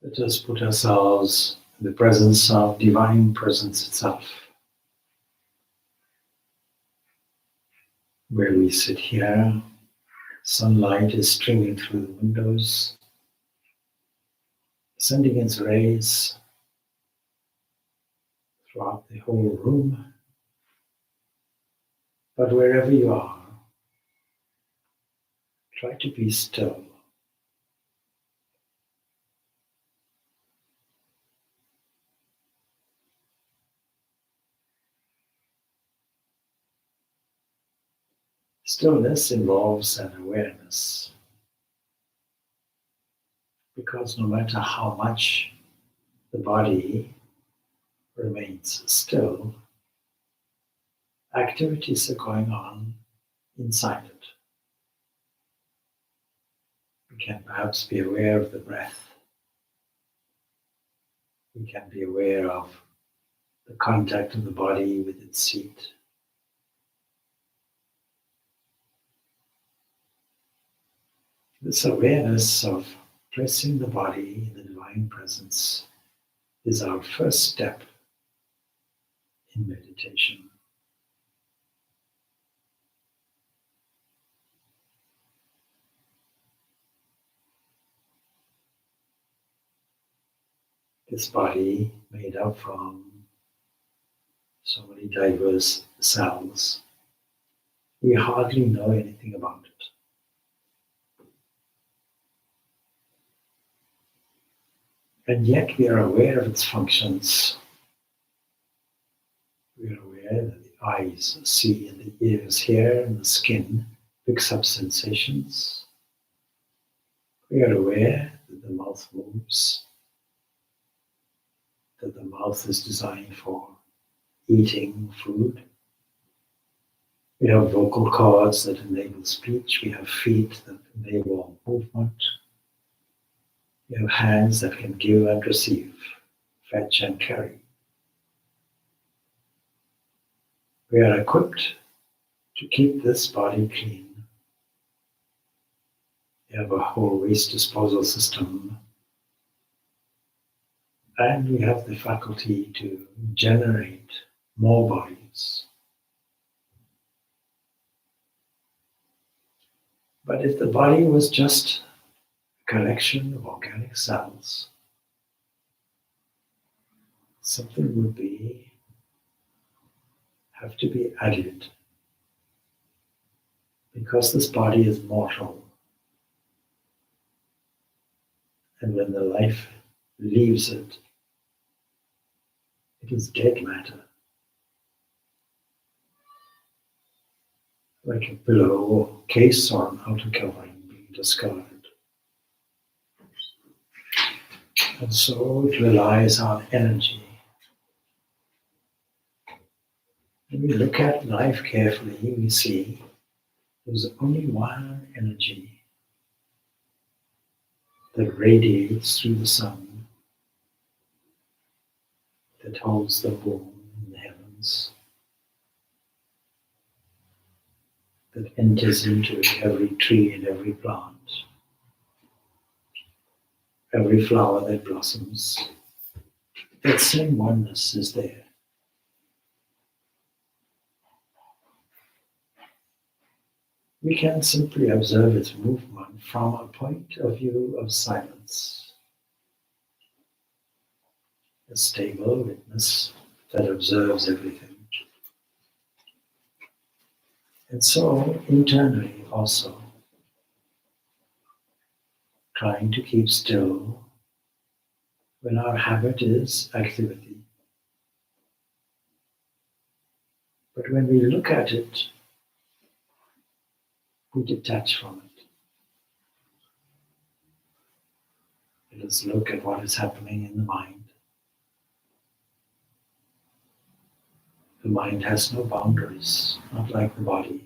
Let us put ourselves in the presence of divine presence itself, where we sit here. Sunlight is streaming through the windows, sending its rays throughout the whole room. But wherever you are, try to be still. Stillness involves an awareness, because no matter how much the body remains still, activities are going on inside it. We can perhaps be aware of the breath. We can be aware of the contact of the body with its seat. This awareness of placing the body in the divine presence is our first step in meditation. This body, made up from so many diverse cells, we hardly know anything about it. And yet we are aware of its functions. We are aware that the eyes see and the ears hear and the skin picks up sensations. We are aware that the mouth moves, that the mouth is designed for eating food. We have vocal cords that enable speech. We have feet that enable movement. We have hands that can give and receive, fetch and carry. We are equipped to keep this body clean. We have a whole waste disposal system, and we have the faculty to generate more bodies. But if the body was just a collection of organic cells, something would have to be added, because this body is mortal. And when the life leaves it, it is dead matter. Like a pillow or case or an outer covering being discarded. And so it relies on energy. When we look at life carefully, we see there's only one energy that radiates through the sun, that holds the moon in the heavens, that enters into every tree and every plant, every flower that blossoms. That same oneness is there. We can simply observe its movement from a point of view of silence. A stable witness that observes everything. And so, internally also, trying to keep still when our habit is activity. But when we look at it, we detach from it. Let us look at what is happening in the mind. The mind has no boundaries, not like the body.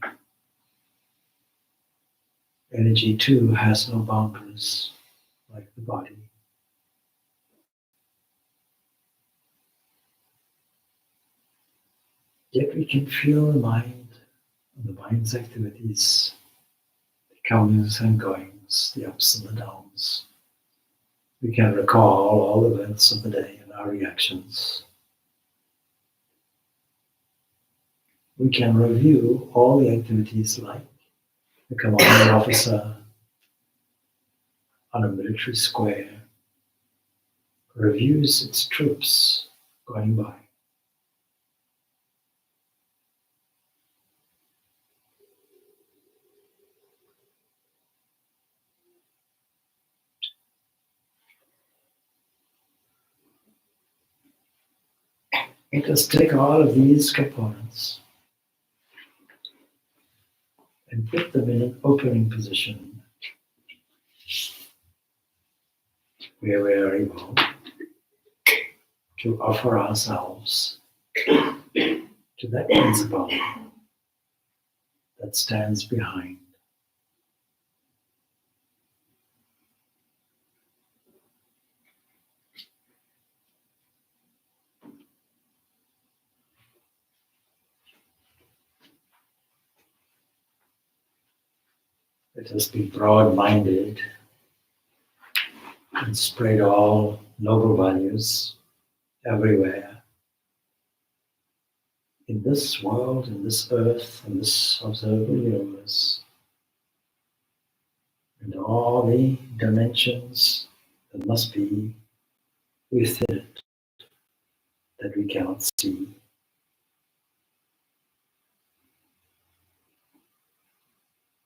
Energy too has no boundaries, like the body. Yet we can feel the mind and the mind's activities, the comings and goings, the ups and the downs. We can recall all events of the day and our reactions. We can review all the activities like the commanding officer on a military square reviews its troops going by. Let us take all of these components and put them in an opening position where we are able to offer ourselves to that principle that stands behind. Let us be broad-minded and spread all noble values everywhere in this world, in this earth, in this observable universe, and all the dimensions that must be within it that we cannot see.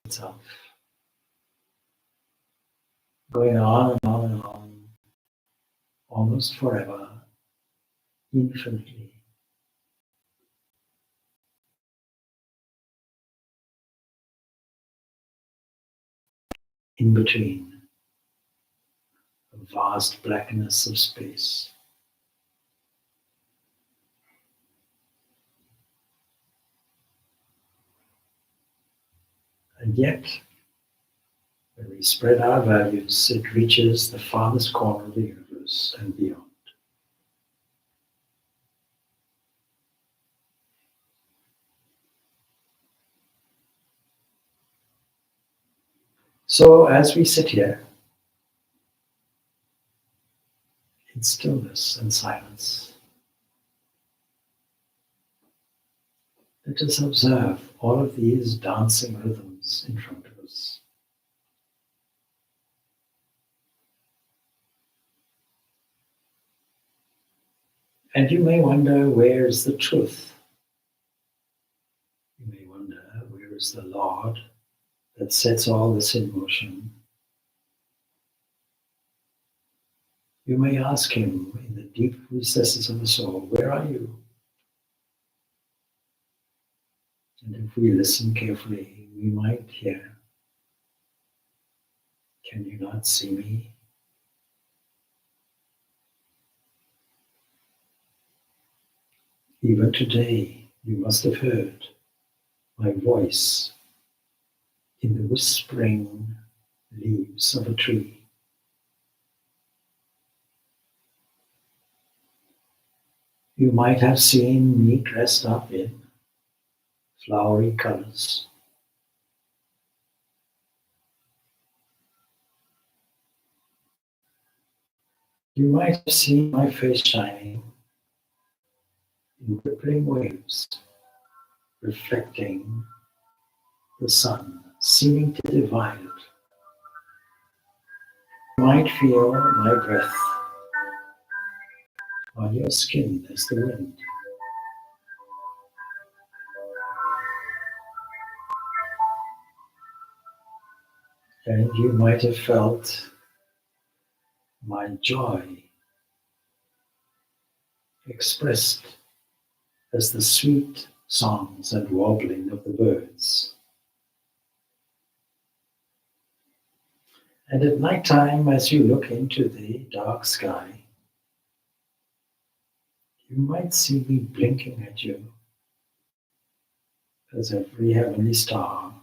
Itself. Going on and on and on, almost forever, infinitely. In between, a vast blackness of space. And yet, when we spread our values, it reaches the farthest corner of the universe and beyond. So as we sit here in stillness and silence, let us observe all of these dancing rhythms in front of us. And you may wonder, where is the truth? You may wonder, where is the Lord that sets all this in motion? You may ask him in the deep recesses of the soul, where are you? And if we listen carefully, we might hear, can you not see me? Even today, you must have heard my voice in the whispering leaves of a tree. You might have seen me dressed up in flowery colors. You might have seen my face shining in rippling waves, reflecting the sun, seeming to divide it. You might feel my breath on your skin as the wind. And you might have felt my joy expressed as the sweet songs and warbling of the birds. And at night time, as you look into the dark sky, you might see me blinking at you as every heavenly star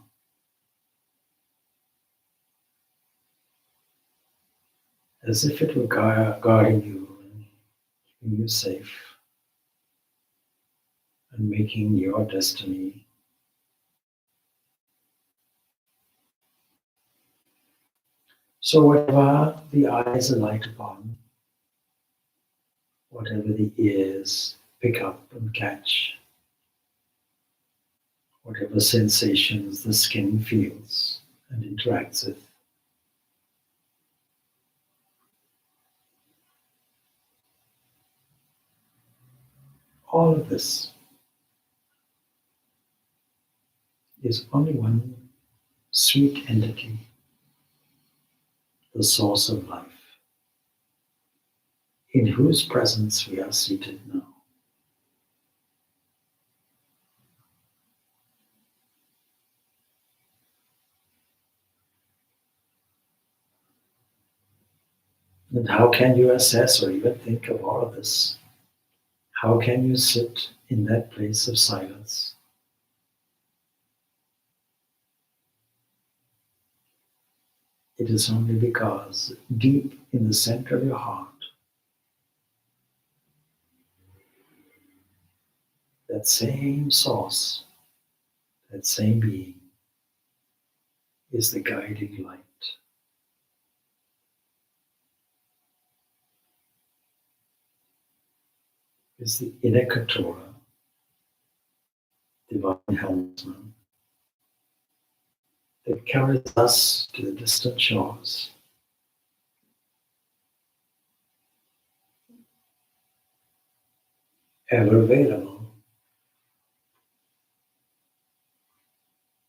as if it were guarding you and keeping you safe and making your destiny So whatever the eyes alight upon, whatever the ears pick up and catch, whatever sensations the skin feels and interacts with, all of this is only one sweet entity, the source of life, in whose presence we are seated now. And how can you assess or even think of all of this? How can you sit in that place of silence? It is only because deep in the center of your heart, that same source, that same being, is the guiding light. Is the inner controller, divine helmsman, that carries us to the distant shores. Ever available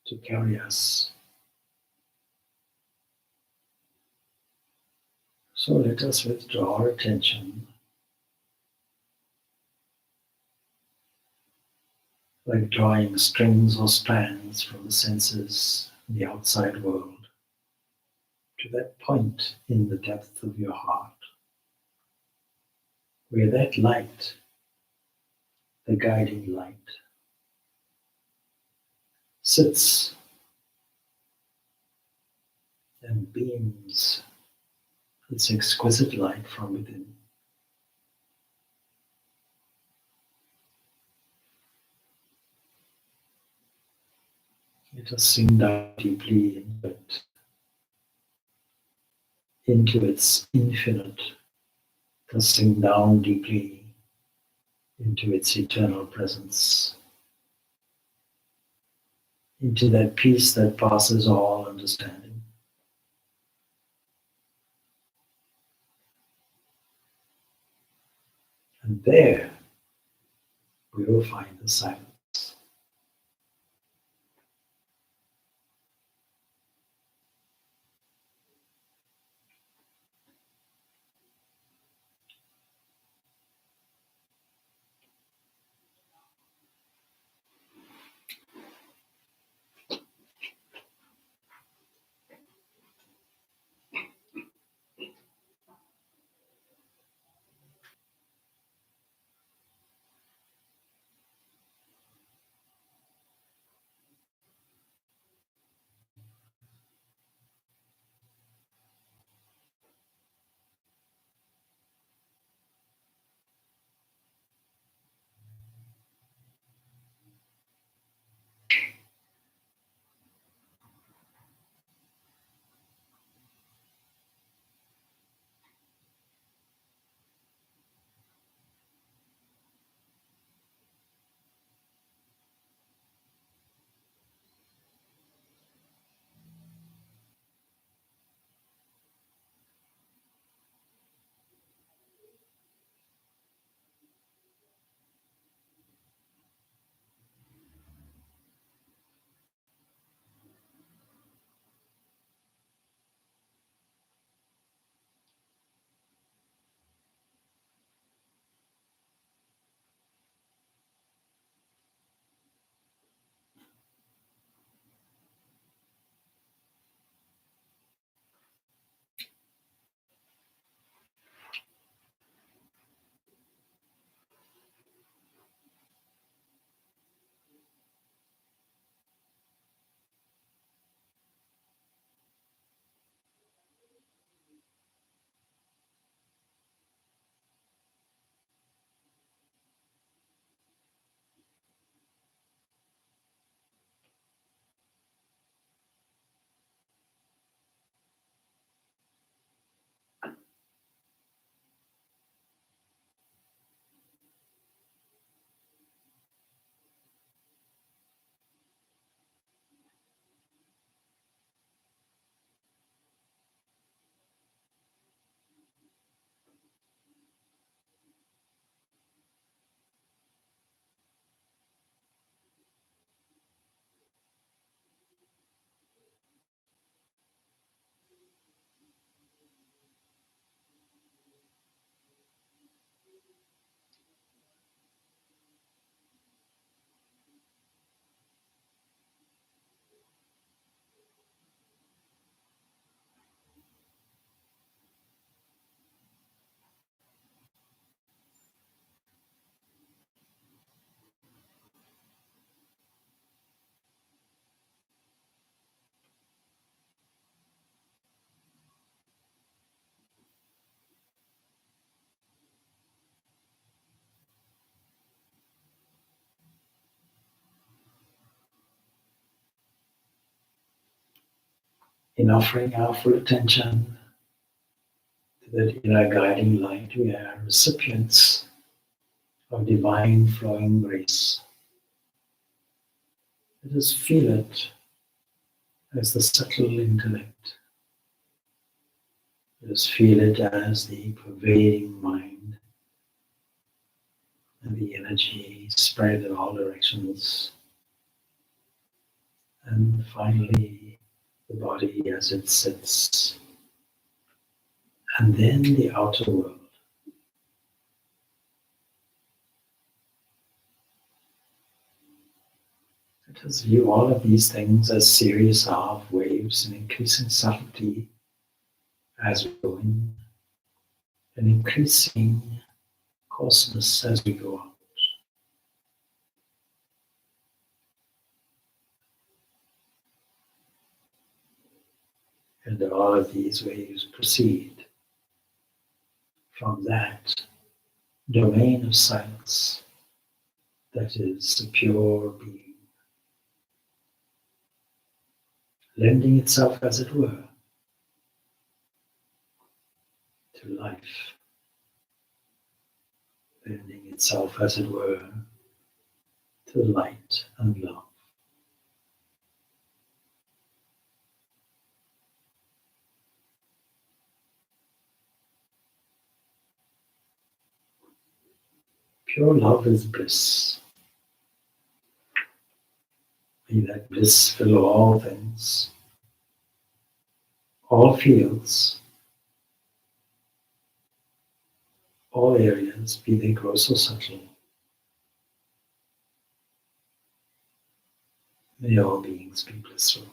to carry us. So let us withdraw our attention, like drawing strings or strands from the senses in the outside world, to that point in the depth of your heart, where that light, the guiding light, sits and beams its exquisite light from within. Let us sink down deeply into it, into its infinite. Let us sink down deeply into its eternal presence, into that peace that passes all understanding. And there we will find the silence. In offering our full attention to that inner guiding light, we are recipients of divine flowing grace. Let us feel it as the subtle intellect. Let us feel it as the pervading mind and the energy spread in all directions. And finally, the body as it sits. And then the outer world. Let us view all of these things as series of waves in increasing subtlety as we go in, and increasing coarseness as we go out. And all of these waves proceed from that domain of silence that is the pure being, lending itself, as it were, to life, lending itself, as it were, to light and love. Pure love is bliss. May that bliss fill all things, all fields, all areas, be they gross or subtle. May all beings be blissful.